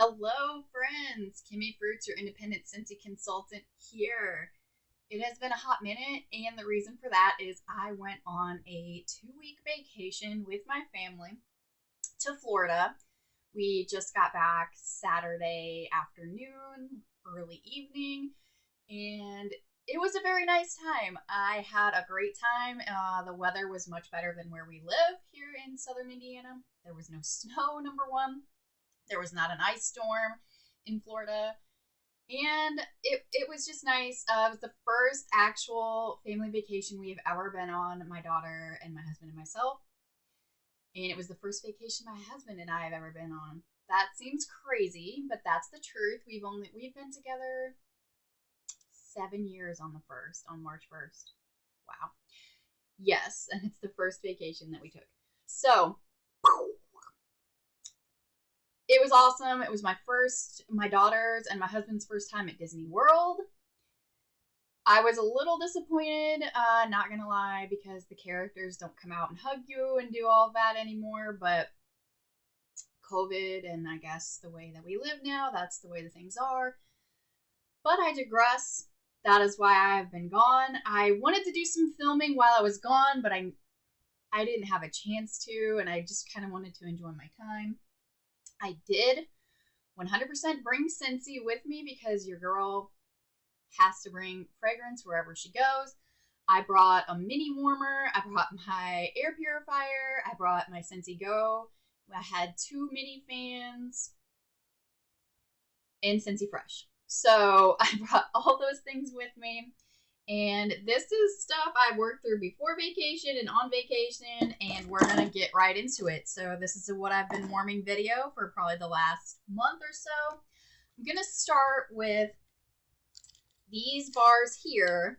Hello, friends. Kimmy Fruits, your independent Scentsy consultant here. It has been a hot minute, and the reason for that is I went on a 2-week vacation with my family to Florida. We just got back Saturday afternoon, early evening, and it was a very nice time. I had a great time. The weather was much better than where we live here in southern Indiana. There was no snow, number one. There was not an ice storm in Florida. And it was just nice. It was the first actual family vacation we have ever been on, my daughter and my husband and myself. And it was the first vacation my husband and I have ever been on. That seems crazy, but that's the truth. We've been together 7 years on March 1st. Wow. Yes, and it's the first vacation that we took. So it was awesome. It was my daughter's and my husband's first time at Disney World. I was a little disappointed, not gonna lie, because the characters don't come out and hug you and do all of that anymore, but COVID and I guess the way that we live now, that's the way the things are. But I digress. That is why I have been gone. I wanted to do some filming while I was gone, but I didn't have a chance to, and I just kind of wanted to enjoy my time. I did 100% bring Scentsy with me because your girl has to bring fragrance wherever she goes. I brought a mini warmer. I brought my air purifier. I brought my Scentsy Go. I had 2 mini fans and Scentsy Fresh. So I brought all those things with me. And this is stuff I worked through before vacation and on vacation, and we're going to get right into it. So this is what I've been warming video for probably the last month or so. I'm going to start with these bars here.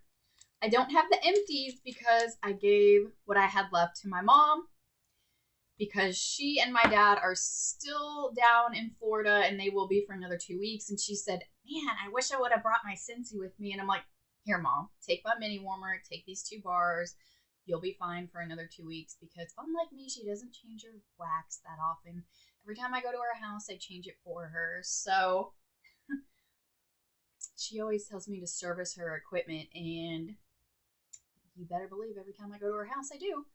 I don't have the empties because I gave what I had left to my mom because she and my dad are still down in Florida and they will be for another 2 weeks. And she said, man, I wish I would have brought my Scentsy with me. And I'm like, here, Mom, take my mini warmer, take these 2 bars. You'll be fine for another 2 weeks because unlike me, she doesn't change her wax that often. Every time I go to her house, I change it for her. So she always tells me to service her equipment, and you better believe every time I go to her house, I do.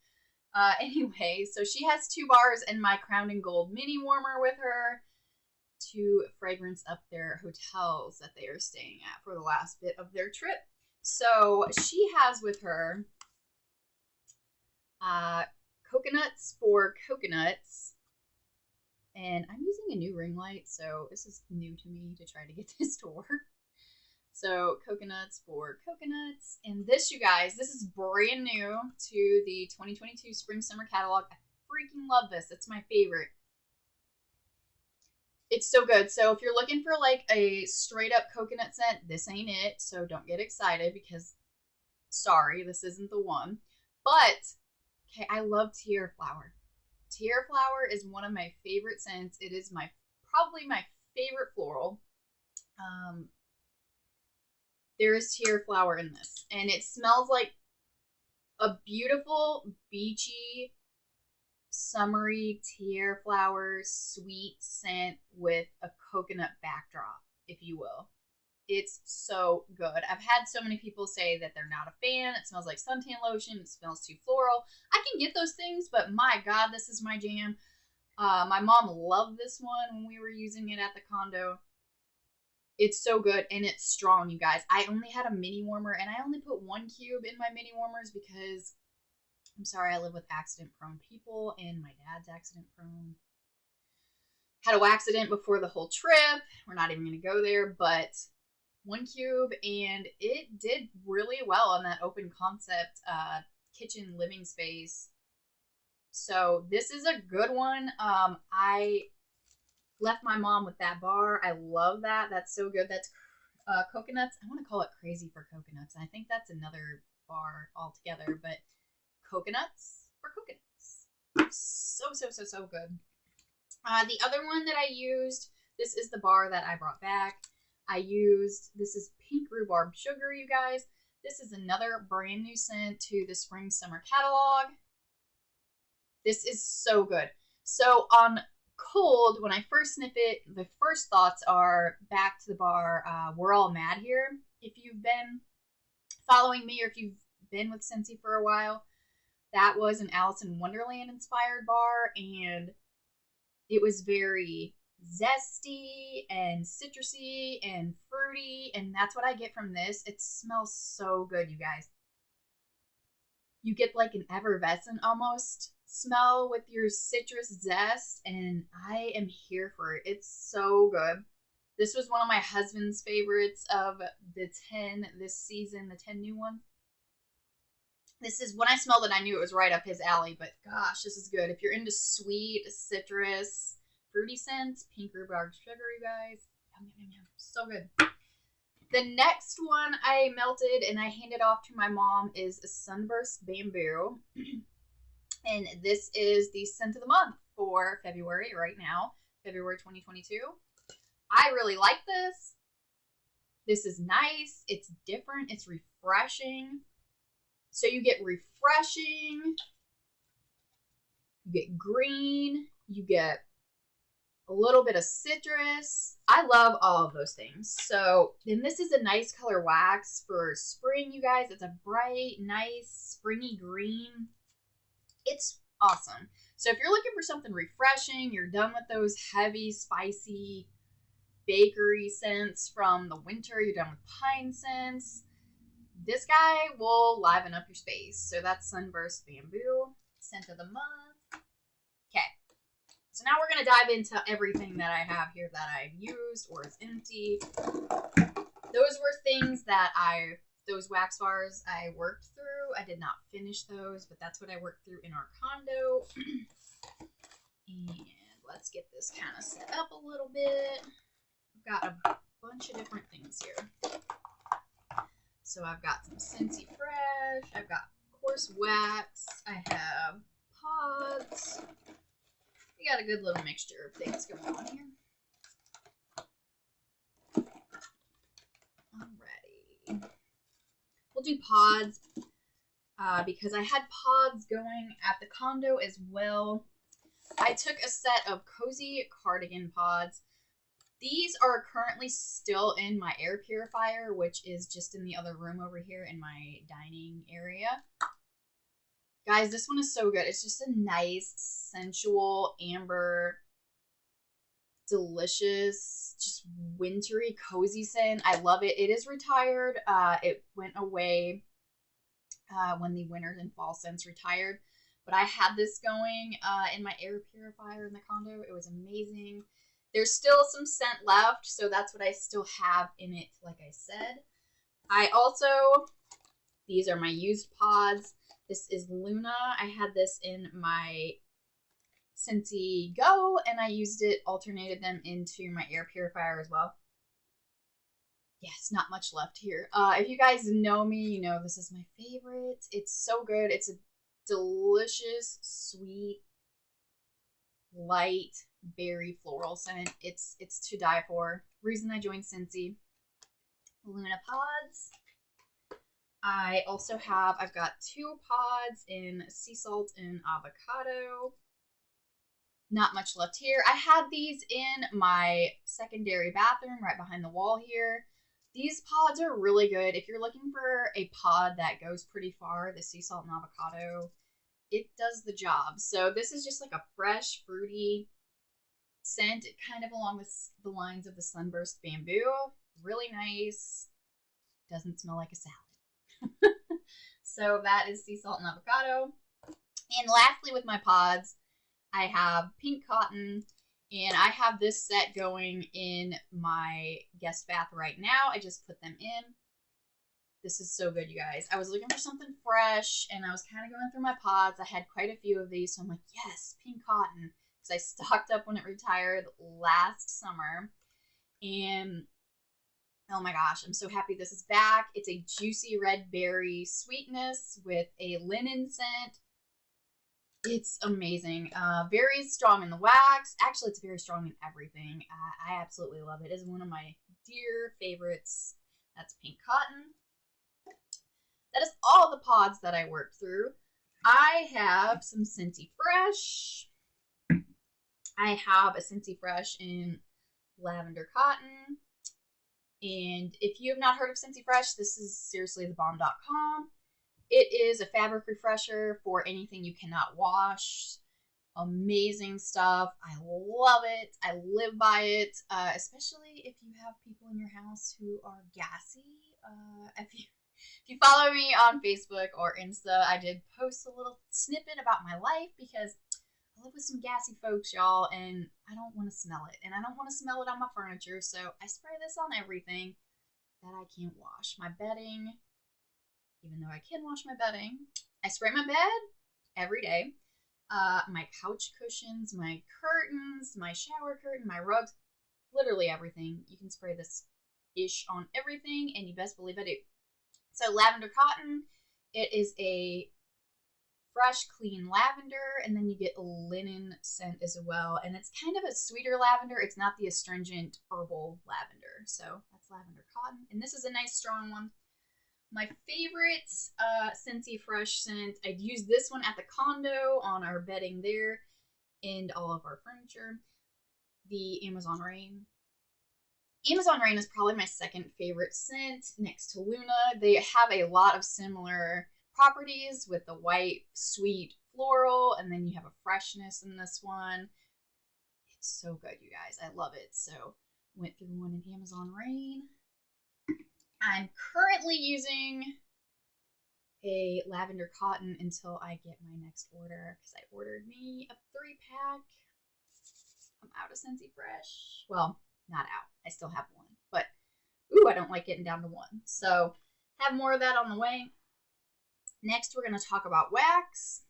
Anyway, so she has 2 bars and my Crown and Gold mini warmer with her to fragrance up their hotels that they are staying at for the last bit of their trip. So she has with her coconuts for coconuts. And I'm using a new ring light, so this is new to me to try to get this to work. So coconuts for coconuts. And this, you guys, this is brand new to the 2022 Spring Summer catalog. I freaking love this. It's my favorite. It's so good. So if you're looking for like a straight up coconut scent, this ain't it. So don't get excited because, sorry, this isn't the one. But, okay, I love Tiara Flower. Tiara Flower is one of my favorite scents. It is probably my favorite floral. There is Tiara Flower in this. And it smells like a beautiful, beachy, summery Tiara Flower sweet scent with a coconut backdrop, if you will. It's so good. I've had so many people say that they're not a fan. It smells like suntan lotion. It smells too floral. I can get those things, but my God, this is my jam. My mom loved this one when we were using it at the condo. It's so good, and it's strong, you guys. I only had a mini warmer, and I only put 1 cube in my mini warmers because I'm sorry, I live with accident-prone people, and my dad's accident-prone. Had a accident before the whole trip. We're not even going to go there, but 1 cube, and it did really well on that open concept kitchen living space. So this is a good one. I left my mom with that bar. I love that. That's so good. That's coconuts. I want to call it Crazy for Coconuts. I think that's another bar altogether, but coconuts for coconuts. So good. The other one that I used, this is the bar that I brought back. This is Pink Rhubarb Sugar, you guys. This is another brand new scent to the Spring Summer catalog. This is so good. So on cold, when I first sniff it, the first thoughts are back to the bar. We're All Mad Here. If you've been following me or if you've been with Scentsy for a while, that was an Alice in Wonderland inspired bar, and it was very zesty and citrusy and fruity, and that's what I get from this. It smells so good, you guys. You get like an effervescent almost smell with your citrus zest, and I am here for it. It's so good. This was one of my husband's favorites of the 10 this season, the 10 new ones. This is, when I smelled it, I knew it was right up his alley, but gosh, this is good. If you're into sweet, citrus, fruity scents, pink rhubarb sugar, you guys. Yum, yum, yum, yum. So good. The next one I melted and I handed off to my mom is Sunburst Bamboo. And this is the scent of the month for February right now, February 2022. I really like this. This is nice. It's different. It's refreshing. So you get refreshing, you get green, you get a little bit of citrus. I love all of those things. So then this is a nice color wax for spring, you guys. It's a bright, nice, springy green. It's awesome. So if you're looking for something refreshing, you're done with those heavy, spicy bakery scents from the winter, you're done with pine scents, this guy will liven up your space. So that's Sunburst Bamboo, scent of the month. Okay. So now we're going to dive into everything that I have here that I've used or is empty. Those were things that those wax bars I worked through. I did not finish those, but that's what I worked through in our condo. And let's get this kind of set up a little bit. I've got a bunch of different things here. So I've got some Scentsy Fresh. I've got coarse wax. I have pods. We got a good little mixture of things going on here. Alrighty. We'll do pods because I had pods going at the condo as well. I took a set of cozy cardigan pods. These are currently still in my air purifier, which is just in the other room over here in my dining area. Guys, this one is so good. It's just a nice, sensual, amber, delicious, just wintry, cozy scent. I love it. It is retired. It went away when the winter and fall scents retired. But I had this going in my air purifier in the condo. It was amazing. There's still some scent left, so that's what I still have in it, like I said. I also, these are my used pods. This is Luna. I had this in my Scentsy Go, and I used it, alternated them into my air purifier as well. Yes, not much left here. If you guys know me, you know this is my favorite. It's so good. It's a delicious, sweet, light, berry floral scent. It's to die for. Reason I joined Scentsy. Luna pods. I also have, I've got 2 pods in sea salt and avocado. Not much left here. I had these in my secondary bathroom right behind the wall here. These pods are really good. If you're looking for a pod that goes pretty far, the sea salt and avocado, it does the job. So this is just like a fresh, fruity scent, kind of along the lines of the Sunburst Bamboo. Really nice. Doesn't smell like a salad. So that is sea salt and avocado. And lastly, with my pods, I have pink cotton, and I have this set going in my guest bath right now. I just put them in. This is so good, you guys. I was looking for something fresh, and I was kind of going through my pods. I had quite a few of these, so I'm like, yes, pink cotton. Because I stocked up when it retired last summer. And oh my gosh, I'm so happy this is back. It's a juicy red berry sweetness with a linen scent. It's amazing. Very strong in the wax. Actually, it's very strong in everything. I absolutely love it. It is one of my dear favorites. That's pink cotton. That is all the pods that I worked through. I have some Scentsy Fresh. I have a Scentsy Fresh in Lavender Cotton. And if you have not heard of Scentsy Fresh, this is seriously thebomb.com. It is a fabric refresher for anything you cannot wash. Amazing stuff. I love it. I live by it, especially if you have people in your house who are gassy. If you follow me on Facebook or Insta, I did post a little snippet about my life because I live with some gassy folks, y'all, and I don't want to smell it. And I don't want to smell it on my furniture, so I spray this on everything that I can't wash. My bedding, even though I can wash my bedding, I spray my bed every day. My couch cushions, my curtains, my shower curtain, my rugs, literally everything. You can spray this ish on everything, and you best believe I do. So Lavender Cotton, it is a fresh, clean lavender, and then you get a linen scent as well. And it's kind of a sweeter lavender. It's not the astringent herbal lavender. So that's Lavender Cotton. And this is a nice strong one. My favorite Scentsy Fresh scent, I'd use this one at the condo on our bedding there and all of our furniture. The Amazon Rain. Amazon Rain is probably my second favorite scent next to Luna. They have a lot of similar properties with the white, sweet floral, and then you have a freshness in this one. It's so good, you guys. I love it. So, went through one in Amazon Rain. I'm currently using a Lavender Cotton until I get my next order because I ordered me a 3-pack. I'm out of Scentsy Fresh. Well, not out. I still have one, but ooh, I don't like getting down to one. So have more of that on the way. Next, we're going to talk about wax.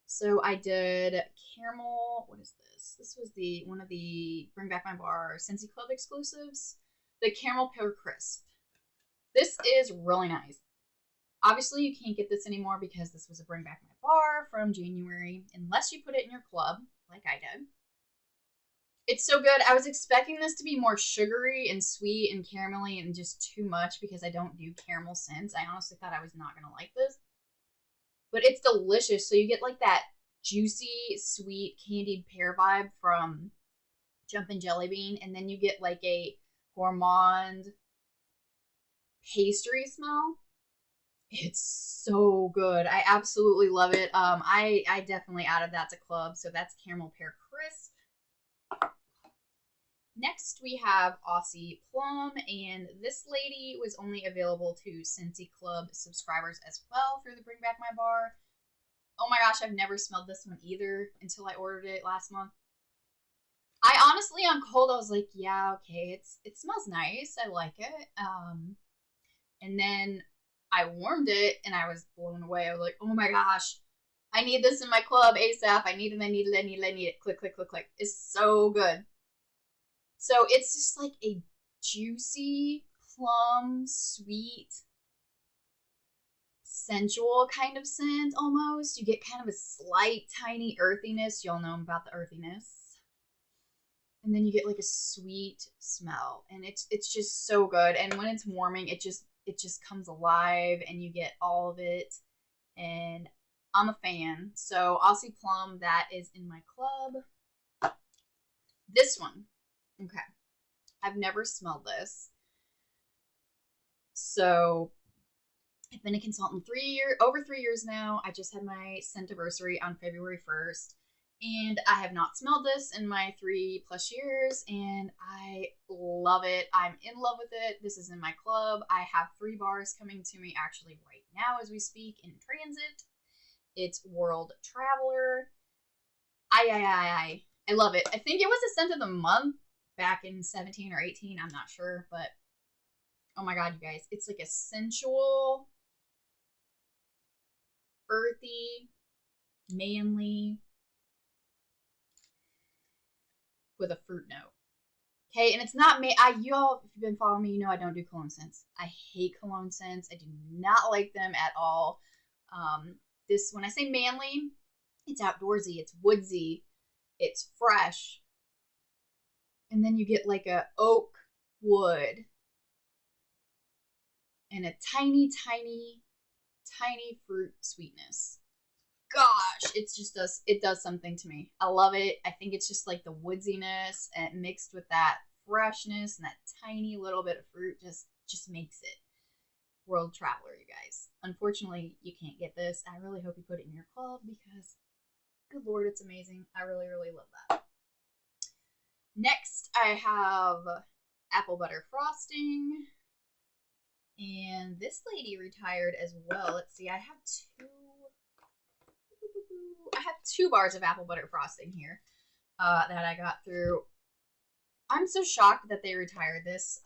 So I did caramel. What is this? This was one of the Bring Back My Bar Scentsy Club exclusives. The Caramel Pear Crisp. This is really nice. Obviously, you can't get this anymore because this was a Bring Back My Bar from January, unless you put it in your club, like I did. It's so good. I was expecting this to be more sugary and sweet and caramelly and just too much because I don't do caramel scents. I honestly thought I was not going to like this. But it's delicious. So you get like that juicy, sweet, candied pear vibe from Jumpin' Jelly Bean. And then you get like a gourmand pastry smell. It's so good. I absolutely love it. I definitely added that to club. So that's Caramel Pear Crisp. Next, we have Aussie Plum, and this lady was only available to Scentsy Club subscribers as well through the Bring Back My Bar. Oh my gosh, I've never smelled this one either until I ordered it last month. I honestly, on cold, I was like, yeah, okay, it smells nice. I like it. And then I warmed it, and I was blown away. I was like, oh my gosh, I need this in my club ASAP. I need it. Click, click, click, click. It's so good. So it's just like a juicy, plum, sweet, sensual kind of scent almost. You get kind of a slight, tiny earthiness. Y'all know about the earthiness. And then you get like a sweet smell. And it's just so good. And when it's warming, it just comes alive and you get all of it. And I'm a fan. So Aussie Plum, that is in my club. This one. Okay. I've never smelled this. So I've been a consultant over 3 years now. I just had my scentiversary on February 1st. And I have not smelled this in my 3+ years. And I love it. I'm in love with it. This is in my club. I have 3 bars coming to me actually right now as we speak in transit. It's World Traveler. I love it. I think it was a scent of the month back in 17 or 18. I'm not sure, but oh my god, you guys. It's like a sensual, earthy, manly, with a fruit note. Okay, and it's not me. You all, if you've been following me, you know I don't do cologne scents. I hate cologne scents. I do not like them at all. When I say manly, it's outdoorsy, it's woodsy, it's fresh. And then you get like a oak wood and a tiny, tiny, tiny fruit sweetness. gosh, it does something to me. I love it. I think it's just like the woodsiness and mixed with that freshness and that tiny little bit of fruit just makes it world traveler, you guys. Unfortunately, you can't get this. I really hope you put it in your club because good lord, it's amazing. I really, really love that. Next, I have apple butter frosting. And this lady retired as well. Let's see, I have two bars of apple butter frosting here that I got through. I'm so shocked that they retired this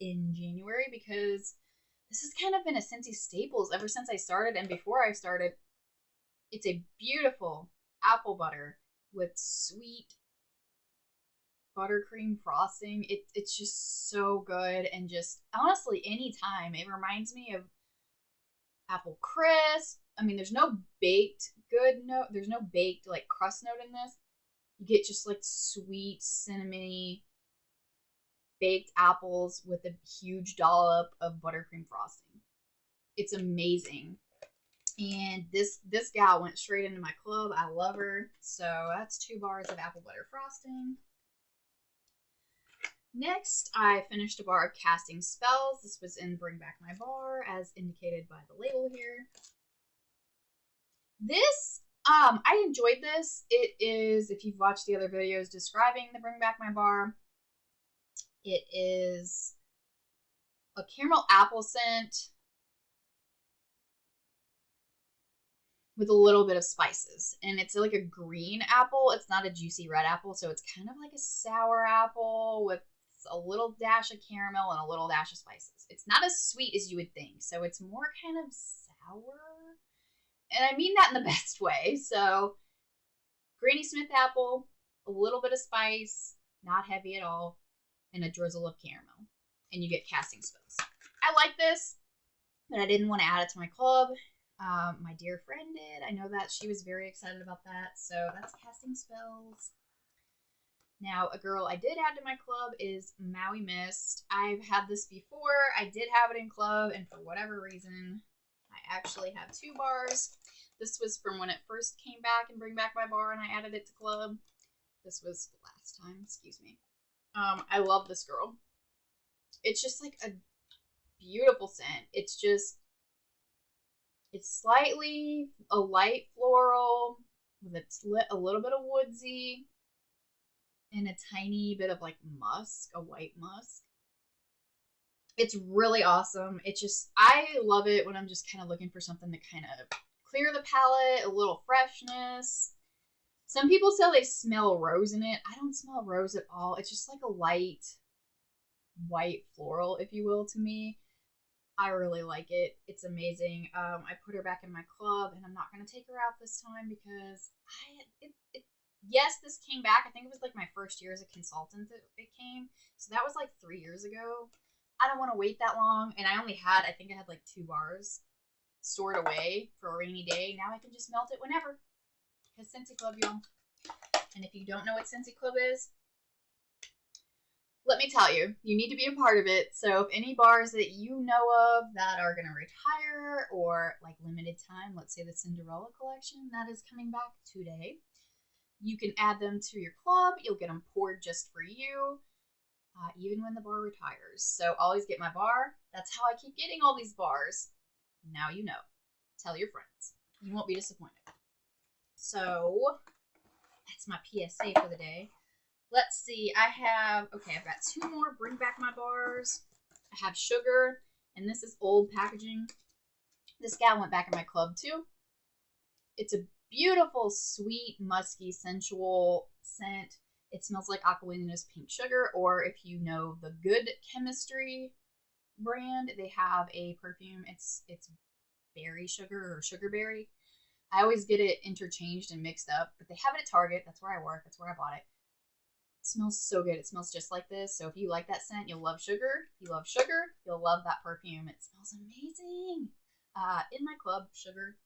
in January because this has kind of been a Scentsy staples ever since I started. And before I started, it's a beautiful apple butter with sweet buttercream frosting. It's just so good, and just honestly anytime it reminds me of apple crisp. I mean, there's no baked good note, there's no baked like crust note in this. You get just like sweet cinnamony baked apples with a huge dollop of buttercream frosting. It's amazing. And this gal went straight into my club. I love her. So that's 2 bars of apple butter frosting. Next, I finished a bar of Casting Spells. This was in Bring Back My Bar, as indicated by the label here. This, I enjoyed this. It is, if you've watched the other videos describing the Bring Back My Bar, it is a caramel apple scent with a little bit of spices. And it's like a green apple. It's not a juicy red apple, so it's kind of like a sour apple with a little dash of caramel and a little dash of spices. It's not as sweet as you would think, so it's more kind of sour. And I mean that in the best way. So, Granny Smith apple, a little bit of spice, not heavy at all, and a drizzle of caramel. And you get Casting Spells. I like this, but I didn't want to add it to my club. My dear friend did. I know that she was very excited about that. So that's Casting Spells. Now, a girl I did add to my club is Maui Mist. I've had this before. I did have it in club, and for whatever reason, I actually have 2 bars. This was from when it first came back and Bring Back My Bar, and I added it to club. This was the last time, excuse me. I love this girl. It's just like a beautiful scent. It's slightly a light floral with a little bit of woodsy and a tiny bit of like musk, a white musk. It's really awesome. I love it when I'm just kind of looking for something to kind of clear the palate, a little freshness. Some people say they smell rose in it. I don't smell rose at all. It's just like a light white floral, if you will, to me. I really like it. It's amazing. I put her back in my club, and I'm not going to take her out this time because yes, this came back. I think it was like my first year as a consultant that it came. So that was like 3 years ago. I don't want to wait that long. And I think I had like 2 bars stored away for a rainy day. Now I can just melt it whenever. Because Scentsy Club, y'all. And if you don't know what Scentsy Club is, let me tell you, you need to be a part of it. So if any bars that you know of that are going to retire or like limited time, let's say the Cinderella collection that is coming back today, you can add them to your club. You'll get them poured just for you, even when the bar retires. So always get my bar. That's how I keep getting all these bars. Now you know. Tell your friends. You won't be disappointed. So that's my PSA for the day. Let's see. I've got 2 more Bring Back My Bars. I have Sugar, and this is old packaging. This gal went back in my club too. It's a beautiful, sweet, musky, sensual scent. It smells like Aquilina's Pink Sugar, or if you know the Good Chemistry brand, they have a perfume. It's berry sugar or sugar berry. I always get it interchanged and mixed up, but they have it at Target. That's where I work. That's where I bought it. It smells so good. It smells just like this. So if you like that scent, you'll love Sugar. If you love Sugar, you'll love that perfume. It smells amazing. In my club, Sugar.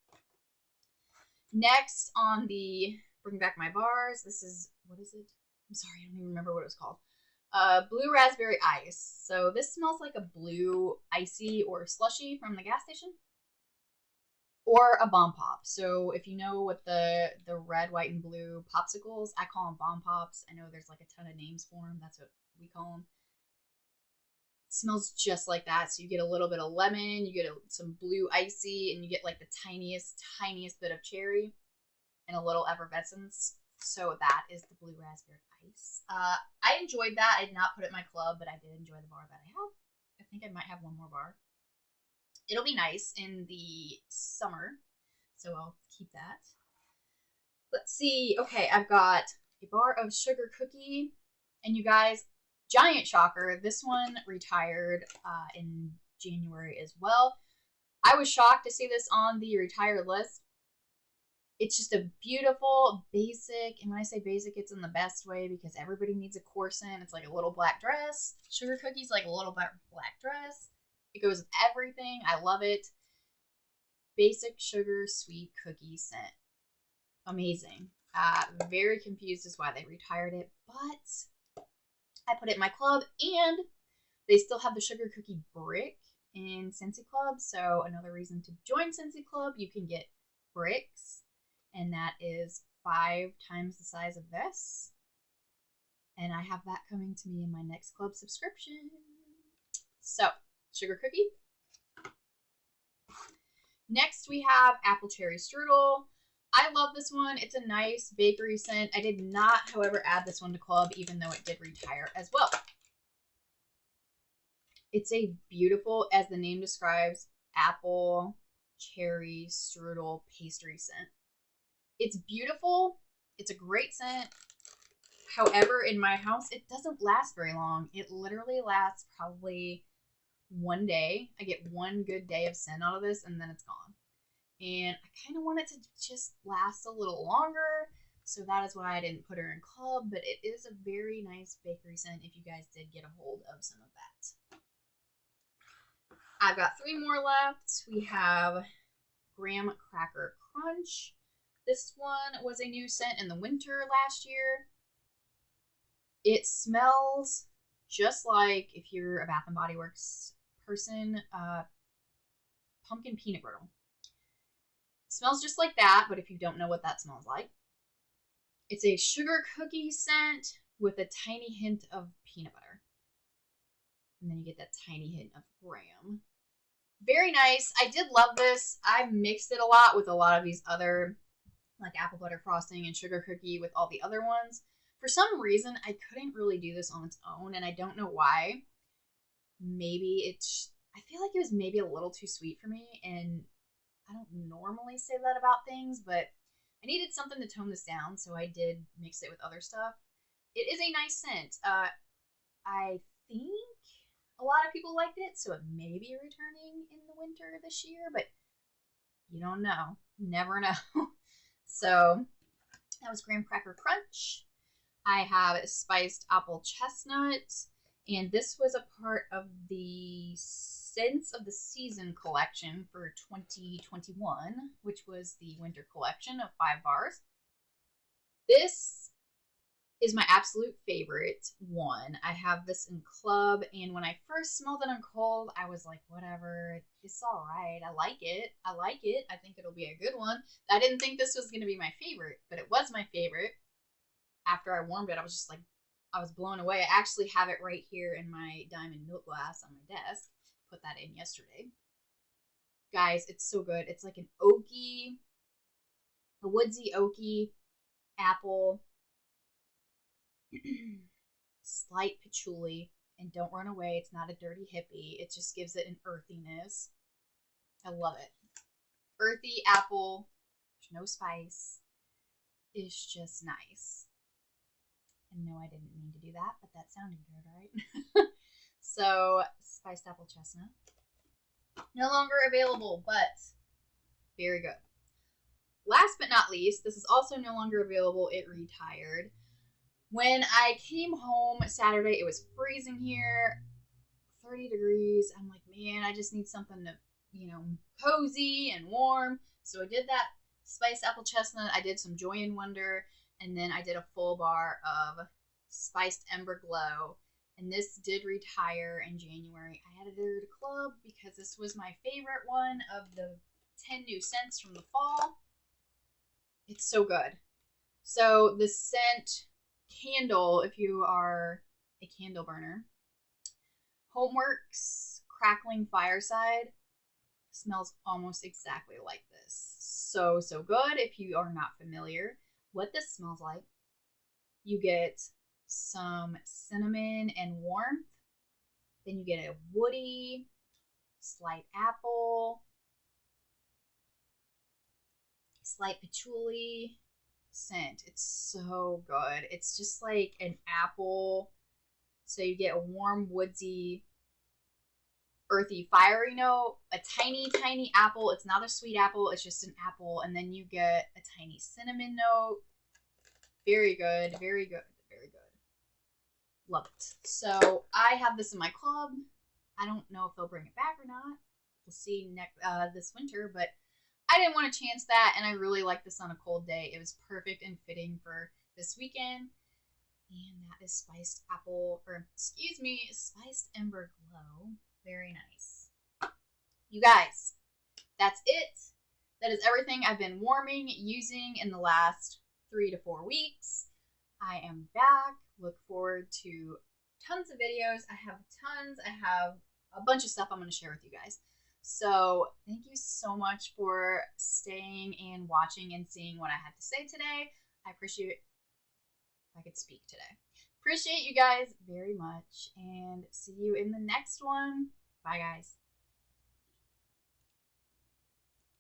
Next on the Bring Back My Bars, this is, what is it? I'm sorry, I don't even remember what it was called. Blue Raspberry Ice. So this smells like a blue icy or slushy from the gas station. or a bomb pop. So if you know what the red, white, and blue popsicles, I call them bomb pops. I know there's like a ton of names for them. That's what we call them. It smells just like that. So you get a little bit of lemon, you get some blue icy, and you get like the tiniest bit of cherry and a little effervescence. So that is the blue raspberry ice. I enjoyed that. I did not put it in my club, but I did enjoy the bar that I have. I think I might have one more bar. It'll be nice in the summer, so I'll keep that. Let's see. Okay, I've got a bar of sugar cookie, and you guys, giant shocker, this one retired in January as well. I was shocked to see this on the retired list. It's just a beautiful, basic, and when I say basic, it's in the best way because everybody needs a corset. It's like a little black dress. Sugar cookies like a little black dress. It goes with everything. I love it. Basic sugar sweet cookie scent. Amazing. Very confused as why they retired it, but I put it in my club, and they still have the sugar cookie brick in Scentsy Club. So another reason to join Scentsy Club, you can get bricks, and that is 5 times the size of this. And I have that coming to me in my next club subscription. So, sugar cookie. Next, we have apple cherry strudel. I love this one. It's a nice bakery scent. I did not, however, add this one to club, even though it did retire as well. It's a beautiful, as the name describes, apple cherry strudel pastry scent. It's beautiful. It's a great scent. However, in my house, it doesn't last very long. It literally lasts probably one day. I get one good day of scent out of this, and then it's gone. And I kind of want it to just last a little longer, so that is why I didn't put her in club, but it is a very nice bakery scent if you guys did get a hold of some of that. I've got 3 more left. We have Graham Cracker Crunch. This one was a new scent in the winter last year. It smells just like, if you're a Bath & Body Works person, pumpkin peanut brittle. It smells just like that, but if you don't know what that smells like, it's a sugar cookie scent with a tiny hint of peanut butter. And then you get that tiny hint of graham. Very nice. I did love this. I mixed it a lot with a lot of these other, like apple butter frosting and sugar cookie with all the other ones. For some reason, I couldn't really do this on its own, and I don't know why. Maybe I feel like it was maybe a little too sweet for me, and I don't normally say that about things, but I needed something to tone this down, so I did mix it with other stuff. It is a nice scent. I think a lot of people liked it, so it may be returning in the winter this year, but you don't know. Never know. So that was Graham Cracker Crunch. I have spiced apple chestnut, and this was a part of the Scents of the Season collection for 2021, which was the winter collection of 5 bars. This is my absolute favorite one. I have this in club, and when I first smelled it on cold, I was like, whatever, it's all right. I like it. I think it'll be a good one. I didn't think this was going to be my favorite, but it was my favorite. After I warmed it, I was just like, I was blown away. I actually have it right here in my diamond milk glass on my desk. Put that in yesterday. Guys, it's so good. It's like a woodsy oaky apple, slight patchouli, and don't run away. It's not a dirty hippie. It just gives it an earthiness. I love it. Earthy apple, there's no spice. It's just nice. And no, I didn't mean to do that, but that sounded good, right? So, spiced apple chestnut. No longer available, but very good. Last but not least, this is also no longer available. It retired. When I came home Saturday, it was freezing here, 30 degrees. I'm like, man, I just need something to, cozy and warm. So I did that spiced apple chestnut. I did some Joy and Wonder, and then I did a full bar of spiced Ember Glow. And this did retire in January. I added it to club because this was my favorite one of the 10 new scents from the fall. It's so good. So the scent candle, if you are a candle burner, Homeworks Crackling Fireside smells almost exactly like this. So, so good. If you are not familiar what this smells like, you get some cinnamon and warmth. Then you get a woody, slight apple, slight patchouli scent. It's so good. It's just like an apple. So you get a warm, woodsy, earthy, fiery note, a tiny, tiny apple. It's not a sweet apple, it's just an apple. And then you get a tiny cinnamon note. Very good, very good, very good. Love it. So I have this in my club. I don't know if they'll bring it back or not. We'll see next this winter, but I didn't want to chance that, and I really like this on a cold day. It was perfect and fitting for this weekend. And that is spiced apple, or excuse me, spiced ember glow. Very nice. You guys, that's it. That is everything I've been warming, using in the last 3 to 4 weeks. I am back. Look forward to tons of videos. I have tons. I have a bunch of stuff I'm going to share with you guys. So thank you so much for staying and watching and seeing what I had to say today. I appreciate it. If I could speak today. Appreciate you guys very much, and see you in the next one. Bye, guys.